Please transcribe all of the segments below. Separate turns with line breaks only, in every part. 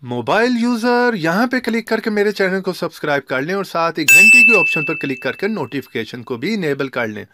Mobile user यहाँ पे click करके मेरे चैनल को सब्सक्राइब कर लें और साथ ही घंटी के ऑप्शन पर क्लिक करके नोटिफिकेशन को भी इनेबल कर लें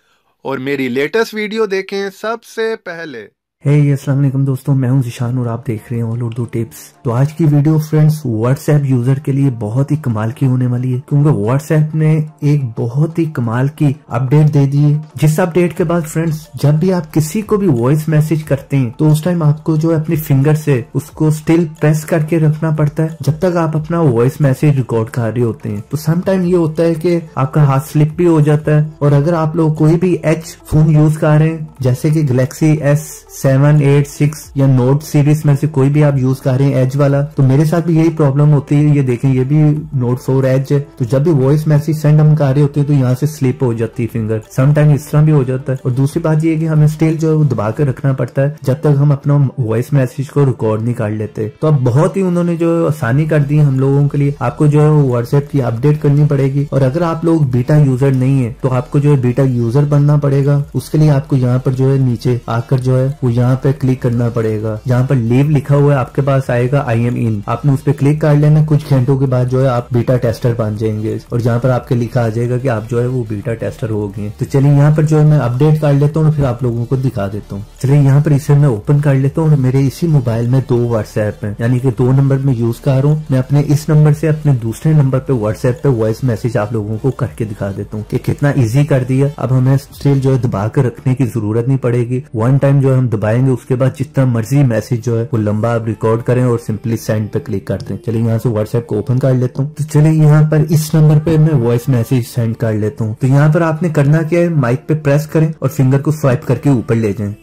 और मेरी लेटेस्ट वीडियो देखें सबसे पहले।
अस्सलाम वालेकुम दोस्तों, मैं हूं ज़िशान और आप देख रहे हैं ऑल उर्दू टिप्स। तो आज की वीडियो फ्रेंड्स व्हाट्सएप यूजर के लिए बहुत ही कमाल की होने वाली है, क्योंकि व्हाट्सएप ने एक बहुत ही कमाल की अपडेट दे दी है। जिस अपडेट के बाद फ्रेंड्स जब भी आप किसी को भी वॉइस मैसेज करते हैं तो उस टाइम आपको जो है अपनी फिंगर से उसको स्टिल प्रेस करके रखना पड़ता है जब तक आप अपना वॉइस मैसेज रिकॉर्ड कर रहे होते हैं। तो सम टाइम ये होता है कि आपका हाथ स्लिप भी हो जाता है, और अगर आप लोग कोई भी एच फोन यूज कर रहे हैं जैसे कि गैलेक्सी S7, 8, 6 या नोट सीरीज में से कोई भी आप यूज कर रहे हैं एज वाला, तो मेरे साथ भी यही प्रॉब्लम होती है। ये देखें, ये भी नोट 4 एज है। तो जब भी वॉइस मैसेज सेंड हम कर रहे होते हैं तो यहाँ से स्लिप हो जाती है फिंगर, सम टाइम इस तरह भी हो जाता है। और दूसरी बात ये है कि हमें स्टिल जो है वो दबा कर रखना पड़ता है जब तक हम अपना वॉइस मैसेज को रिकॉर्ड नहीं कर लेते। तो अब बहुत ही उन्होंने जो आसानी कर दी है हम लोगों के लिए। आपको जो है व्हाट्सएप की अपडेट करनी पड़ेगी, और अगर आप लोग बीटा यूजर नहीं है तो आपको जो है बीटा यूजर बनना पड़ेगा। उसके लिए आपको यहाँ पर जो है नीचे आकर जो है वो यहाँ पे क्लिक करना पड़ेगा। जहाँ पर लीव लिखा हुआ है आपके पास आएगा I am in, आपने उस पर क्लिक कर लेना। कुछ घंटों के बाद जो है आप बीटा टेस्टर बन जाएंगे, और जहाँ पर आपके लिखा आ जाएगा कि आप जो है वो बीटा टेस्टर हो गए। तो चलिए यहाँ पर जो है मैं अपडेट कर लेता हूँ, फिर आप लोगों को दिखा देता हूँ। चलिए यहाँ पर इसे मैं ओपन कर लेता हूँ। मेरे इसी मोबाइल में 2 व्हाट्सएप है, यानी कि 2 नंबर में यूज कर रहा हूँ। मैं अपने इस नंबर से अपने दूसरे नंबर पे व्हाट्सएप पे वॉइस मैसेज आप लोगों को करके दिखा देता हूँ कि कितना ईजी कर दिया। अब हमें स्टिल जो है दबा कर रखने की जरूरत नहीं पड़ेगी। वन टाइम जो है हम दबाएंगे, उसके बाद जितना मर्जी मैसेज जो है वो लंबा आप रिकॉर्ड करें और सिंपली सेंड पे क्लिक करते हैं। चलिए यहाँ से व्हाट्सएप को ओपन कर लेता हूँ। तो चलिए यहाँ पर इस नंबर पे मैं वॉइस मैसेज सेंड कर लेता हूँ। तो यहाँ पर आपने करना क्या है, माइक पे प्रेस करें और फिंगर को स्वाइप करके ऊपर ले जाएं।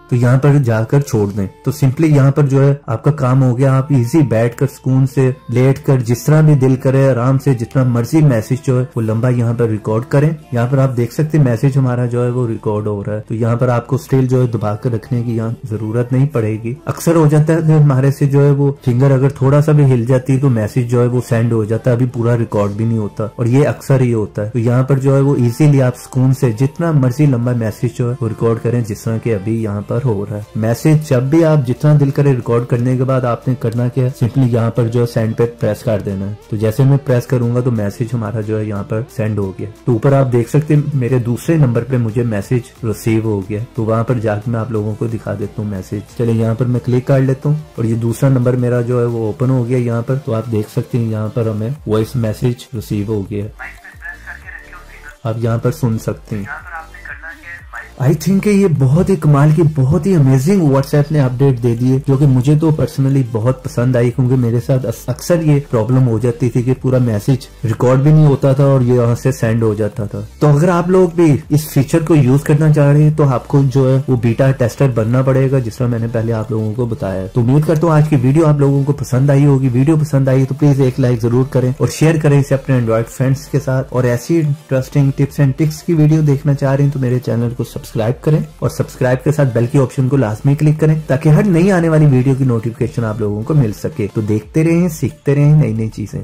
तो यहाँ पर जाकर छोड़ दें। तो सिंपली यहाँ पर जो है आपका काम हो गया। आप इजी बैठकर सुकून से लेटकर जिस तरह भी दिल करे आराम से जितना मर्जी मैसेज जो है वो लंबा यहाँ पर रिकॉर्ड करें। यहाँ पर आप देख सकते हैं मैसेज हमारा जो है वो रिकॉर्ड हो रहा है। तो यहाँ पर आपको स्टिल जो है दबा कर रखने की यहाँ जरूरत नहीं पड़ेगी। अक्सर हो जाता है कि हमारे से जो है वो फिंगर अगर थोड़ा सा भी हिल जाती है तो मैसेज जो है वो सेंड हो जाता है, अभी पूरा रिकॉर्ड भी नहीं होता, और ये अक्सर ही होता है। तो यहाँ पर जो है वो इजीली आप सुकून से जितना मर्जी लंबा मैसेज जो है वो रिकॉर्ड करें, जिस तरह के अभी यहाँ पर हो रहा है। मैसेज जब भी आप जितना दिल करे रिकॉर्ड करने के बाद आपने करना क्या है, सिंपली यहाँ पर जो है सेंड पे प्रेस कर देना है। तो जैसे मैं प्रेस करूंगा तो मैसेज हमारा जो है यहाँ पर सेंड हो गया। तो ऊपर आप देख सकते हैं मेरे दूसरे नंबर पे मुझे मैसेज रिसीव हो गया। तो वहां पर जाकर मैं आप लोगों को दिखा देता हूँ मैसेज। चलिए यहाँ पर मैं क्लिक कर लेता हूँ और ये दूसरा नंबर मेरा जो है वो ओपन हो गया यहाँ पर। तो आप देख सकते हैं यहाँ पर हमें वॉइस मैसेज रिसीव हो गया। आप यहाँ पर सुन सकते हैं। आई थिंक ये बहुत ही कमाल की, बहुत ही अमेजिंग व्हाट्सएप ने अपडेट दे दी है, जो कि मुझे तो पर्सनली बहुत पसंद आई, क्योंकि मेरे साथ अक्सर ये प्रॉब्लम हो जाती थी कि पूरा मैसेज रिकॉर्ड भी नहीं होता था और ये यहाँ से सेंड हो जाता था। तो अगर आप लोग भी इस फीचर को यूज करना चाह रहे हैं तो आपको जो है वो बीटा टेस्टर बनना पड़ेगा, जिस तरह मैंने पहले आप लोगों को बताया। तो उम्मीद करता हूँ आज की वीडियो आप लोगों को पसंद आई होगी। वीडियो पसंद आई तो प्लीज एक लाइक जरूर करें और शेयर करें इसे अपने एंड्रॉइड फ्रेंड्स के साथ। और ऐसी इंटरेस्टिंग टिप्स एंड ट्रिक्स की वीडियो देखना चाह रहे हैं तो मेरे चैनल को सब्सक्राइब करें, और सब्सक्राइब के साथ बेल की ऑप्शन को लाजमी क्लिक करें ताकि हर नई आने वाली वीडियो की नोटिफिकेशन आप लोगों को मिल सके। तो देखते रहें, सीखते रहें नई नई चीजें।